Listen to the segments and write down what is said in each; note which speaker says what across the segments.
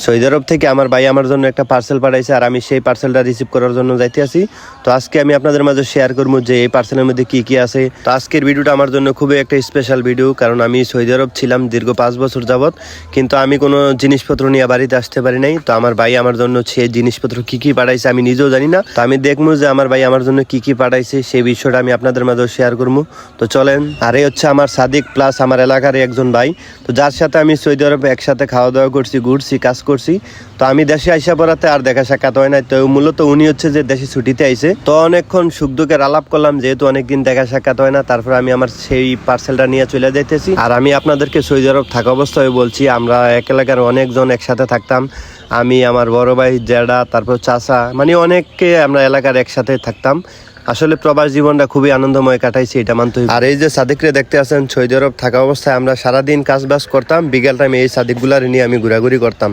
Speaker 1: Saudi আরব থেকে আমার ভাই আমার জন্য একটা পার্সেল পাঠাইছে, আর আমি সেই পার্সেলটা রিসিভ করার জন্য যাইতে আছি। তো আজকে আমি আপনাদের মাঝে শেয়ার করবো যে এই পার্সেলের মধ্যে কি কি আছে। তো আজকের ভিডিওটা আমার জন্য খুবই একটা স্পেশাল ভিডিও, কারণ আমি সৌদি আরব ছিলাম দীর্ঘ 5 বছর যাবত, কিন্তু আমি কোনো জিনিসপত্র নিয়ে বাড়িতে আসতে পারি নাই। তো আমার ভাই আমার জন্য সেই জিনিসপত্র কি কি পাঠাইছে আমি নিজেও জানি না। তো আমি দেখবো যে আমার ভাই আমার জন্য কি কি পাঠাইছে, সেই বিষয়টা আমি আপনাদের মাঝে শেয়ার করবো। তো চলেন। আর এই হচ্ছে আমার সাদিক প্লাস আমার এলাকার একজন ভাই, তো যার সাথে আমি সৌদি আরবে একসাথে খাওয়া দাওয়া করছি, ঘুরছি, কাজ করছি। তো আমি দেশে আইসা পড়াতে আর দেখা সাক্ষাৎ হয় নাই। তো মূলত উনি হচ্ছে যে দেশে ছুটিতে আইছে। তো অনেকক্ষণ সুখ দুঃখের আলাপ করলাম, যেহেতু অনেকদিন দেখা সাক্ষাৎ হয় না। তারপর আমি আমার সেই পার্সেলটা নিয়ে চলে যাইতেছি। আর আমি আপনাদেরকে সৌদি আরব থাকা অবস্থায় বলছি, আমরা এক এলাকার অনেকজন একসাথে থাকতাম। আমি, আমার বড় ভাই, জেডা, তারপর চাচা, মানে অনেককে আমরা এলাকার একসাথে থাকতাম। আসলে প্রবাস জীবনটা খুবই আনন্দময় কাটাইছি, এটা মানতে হবে। আর এই যে সাদিকরে দেখতে আছেন, সৌদি আরব থাকা অবস্থায় আমরা সারাদিন কাজ বাজ করতাম, বিকেল টাইমে এই সাদিকগুলার নিয়ে আমি ঘোরাঘুরি করতাম।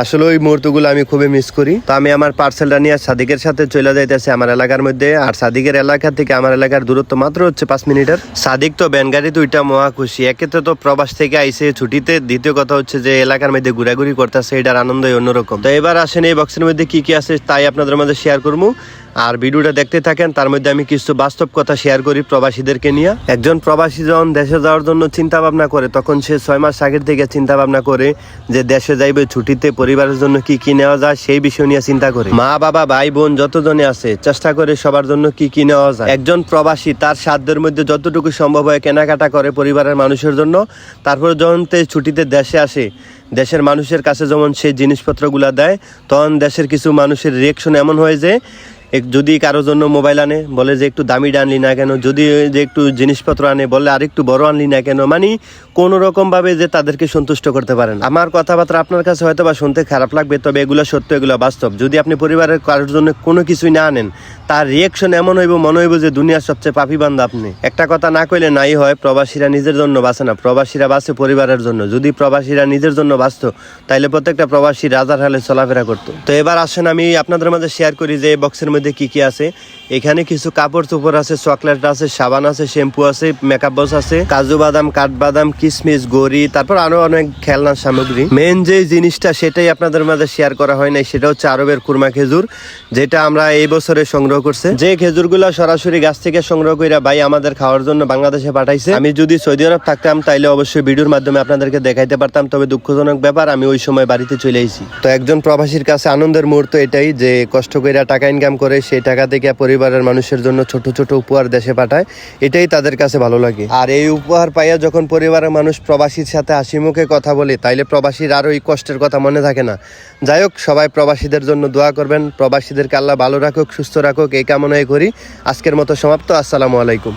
Speaker 1: আসলে ওই মুহূর্তগুলো আমি খুবই মিস করি। তো আমি আমার পার্সেলটা নিয়ে সাদিকের সাথে চলে যাইতেছি আমার এলাকার মধ্যে। আর সাদিকের এলাকা থেকে আমার এলাকার দূরত্ব মাত্র হচ্ছে 5 মিনিটের। সাদিক তো ব্যানগাড়ি দুইটা মহা খুশি, একেতে তো প্রবাস থেকে আইসে ছুটিতে, দ্বিতীয় কথা হচ্ছে যে এলাকার মধ্যে ঘোরাঘুরি করতেছে, এটার আনন্দই অন্যরকম। তো এবার আসেন এই বক্সের মধ্যে কি কি আছে তাই আপনাদের মধ্যে শেয়ার করবো। আর ভিডিওটা দেখতে থাকেন, তার মধ্যে আমি কিছু বাস্তব কথা শেয়ার করি প্রবাসীদেরকে নিয়ে। একজন প্রবাসী যখন দেশে যাওয়ার জন্য চিন্তা ভাবনা করে, তখন সে 6 মাস আগের থেকে চিন্তা ভাবনা করে যে দেশে যাইবে ছুটিতে, পরিবারের জন্য কি কি নেওয়া যায় সেই বিষয় নিয়ে চিন্তা করে। মা বাবা ভাই বোন যতজনে আছে চেষ্টা করে সবার জন্য কি কি নেওয়া যায়। একজন প্রবাসী তার সাধ্যের মধ্যে যতটুকু সম্ভব হয় কেনাকাটা করে পরিবারের মানুষের জন্য। তারপর যখন ছুটিতে দেশে আসে, দেশের মানুষের কাছে যেমন সেই জিনিসপত্রগুলো দেয়, তখন দেশের কিছু মানুষের রিয়েকশন এমন হয় যে যদি কারো জন্য মোবাইল আনে বলে যে একটু দামি আনলি না কেন, যদি যে একটু জিনিসপত্র আনে বলে আর একটু বড় আনলি না কেন, মানে কোনো রকম ভাবে যে তাদেরকে সন্তুষ্ট করতে পারেন। আমার কথাবার্তা আপনার কাছে হয়তো বা শুনতে খারাপ লাগবে, তবে এগুলো সত্য, এগুলো বাস্তব। যদি আপনি পরিবারের কারোর জন্য কোনো কিছুই না আনেন, তার রিয়েকশন এমন হইব, মনে হইব যে দুনিয়ার সবচেয়ে পাপী বান্দা আপনি। একটা কথা না কইলে নাই হয়, প্রবাসীরা নিজের জন্য বাঁচে না, প্রবাসীরা বাঁচে পরিবারের জন্য। যদি প্রবাসীরা নিজের জন্য বাঁচত, তাইলে প্রত্যেকটা প্রবাসী রাজার হালে চলাফেরা করতো। তো এবার আসেন আমি আপনাদের মাঝে শেয়ার করি যে বক্সের মধ্যে কি কি আছে। এখানে কিছু কাপড় চোপড় আছে, চকলেট আছে, সাবান আছে, শ্যাম্পু আছে, মেকআপ বক্স আছে, কাজু বাদাম, কাঠবাদাম, কিশমিশ, গড়ি, তারপর আরো অনেক খেলনার সামগ্রী। মেন যে জিনিসটা সেটাই আপনাদের মাঝে শেয়ার করা হয় নাই, সেটা হচ্ছে আরবের কুরমা খেজুর, যেটা আমরা এই বছরে সংগ্রহ করছে। যে খেজুরগুলো সরাসরি গাছ থেকে সংগ্রহ করে ভাই আমাদের খাওয়ার জন্য বাংলাদেশে পাঠাইছে। আমি যদি সৌদি আরব থাকতাম তাইলে অবশ্যই ভিডিওর মাধ্যমে আপনাদেরকে দেখাইতে পারতাম, তবে দুঃখজনক ব্যাপার আমি ওই সময় বাড়িতে চলে আইছি। তো একজন প্রবাসীর কাছে আনন্দের মুহূর্ত এটাই যে কষ্ট করে টাকা ইনকাম করে সেই টাকা থেকে পরিবারের মানুষের জন্য ছোট ছোট উপহার দেশে পাঠায়, এটাই তাদের কাছে ভালো লাগে। আর এই উপহার পাইয়া যখন পরিবারের মানুষ প্রবাসীর সাথে হাসি মুখে কথা বলে, তাইলে প্রবাসীর আরো এই কষ্টের কথা মনে থাকে না। যাই হোক, সবাই প্রবাসীদের জন্য দোয়া করবেন, প্রবাসীদেরকে আল্লাহ ভালো রাখুক, সুস্থ রাখুক, এই কামনাই করি। আজকের মতো সমাপ্ত। আসসালামু আলাইকুম।